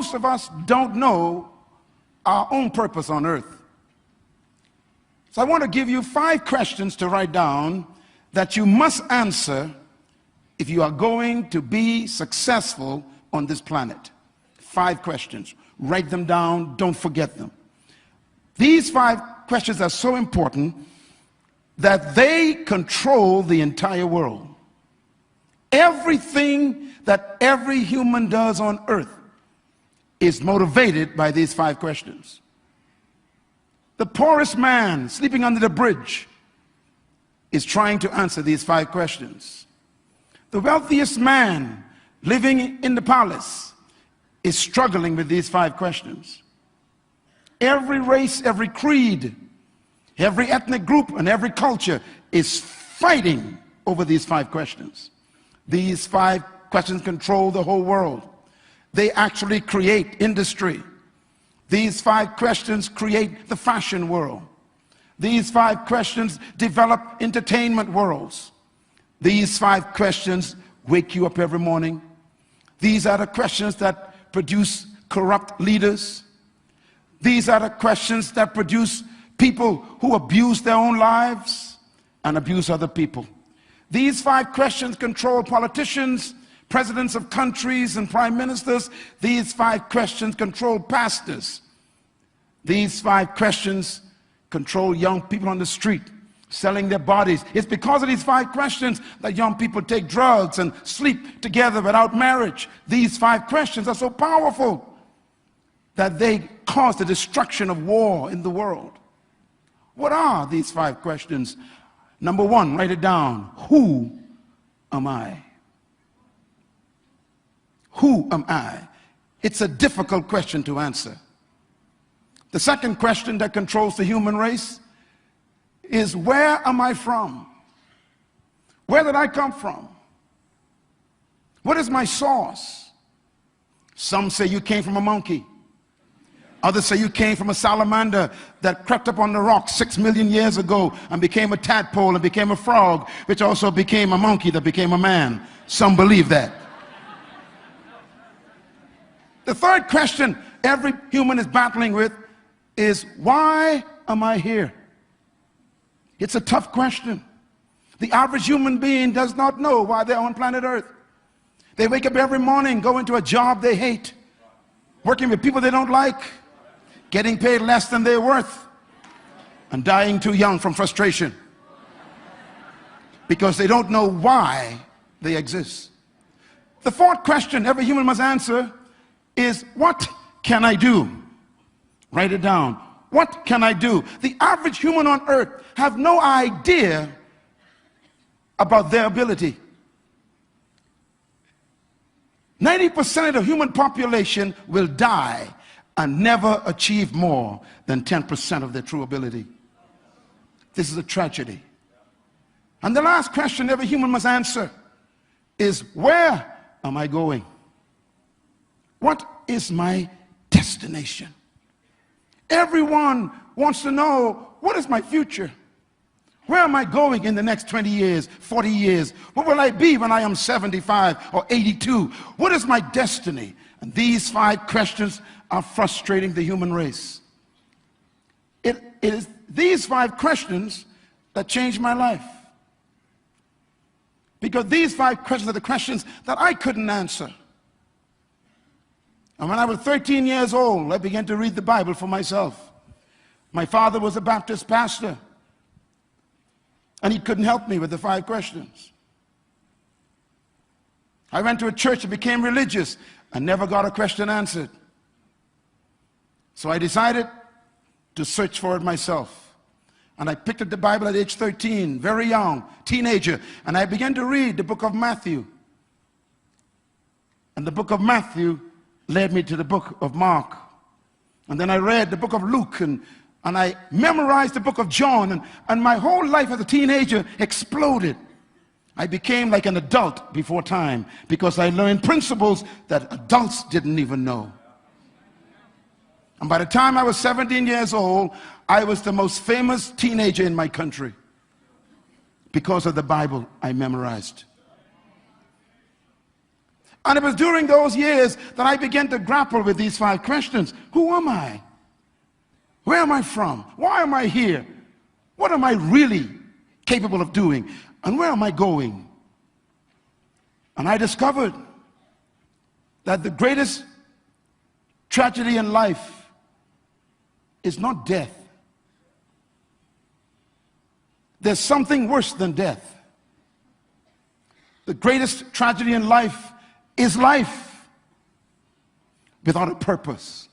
most of us don't know our own purpose on earth. So I want to give you 5 questions to write down that you must answer if you are going to be successful on this planet. 5 questions. Write them down. Don't forget them. These 5 questions are so important that they control the entire world. Everything that every human does on earth is motivated by these 5 questions. The poorest man sleeping under the bridge is trying to answer these 5 questions. The wealthiest man living in the palace is struggling with these 5 questions. Every race, every creed, every ethnic group, and every culture is fighting over these 5 questions. These 5 questions control the whole world. They actually create industry. These 5 questions create the fashion world. These 5 questions develop entertainment worlds. These 5 questions wake you up every morning. These are the questions that produce corrupt leaders. These are the questions that produce people who abuse their own lives and abuse other people. These 5 questions control politicians, presidents of countries, and prime ministers. These 5 questions control pastors. These 5 questions control young people on the street, selling their bodies. It's because of these 5 questions that young people take drugs and sleep together without marriage. These 5 questions are so powerful that they cause the destruction of war in the world. What are these 5 questions? Number 1, write it down. Who am I? Who am I? It's a difficult question to answer. The second question that controls the human race is, where am I from? Where did I come from? What is my source? Some say you came from a monkey. Others say you came from a salamander that crept up on the rock 6 million years ago and became a tadpole and became a frog, which also became a monkey that became a man. Some believe that. The third question every human is battling with is, why am I here? It's a tough question. The average human being does not know why they're on planet Earth. They wake up every morning, go into a job they hate, working with people they don't like, getting paid less than they're worth, and dying too young from frustration because they don't know why they exist. The fourth question every human must answer is, what can I do? Write it down. What can I do? The average human on earth have no idea about their ability. 90% of the human population will die and never achieve more than 10% of their true ability. This is a tragedy. And the last question every human must answer is, where am I going? What is my destination? Everyone wants to know, what is my future? Where am I going in the next 20 years, 40 years? What will I be when I am 75 or 82? What is my destiny? And these 5 questions are frustrating the human race. It is these 5 questions that changed my life. Because these 5 questions are the questions that I couldn't answer. And when I was 13 years old, I began to read the Bible for myself. My father was a Baptist pastor, and he couldn't help me with the 5 questions. I went to a church and became religious and never got a question answered. So I decided to search for it myself. And I picked up the Bible at age 13, very young, teenager, and I began to read the book of Matthew. And the book of Matthew led me to the book of Mark. And then I read the book of Luke, and I memorized the book of John, and my whole life as a teenager exploded. I became like an adult before time because I learned principles that adults didn't even know. And by the time I was 17 years old, I was the most famous teenager in my country because of the Bible I memorized. And it was during those years that I began to grapple with these 5 questions. Who am I? Where am I from? Why am I here? What am I really capable of doing? And where am I going? And I discovered that the greatest tragedy in life is not death. There's something worse than death. The greatest tragedy in life is life without a purpose.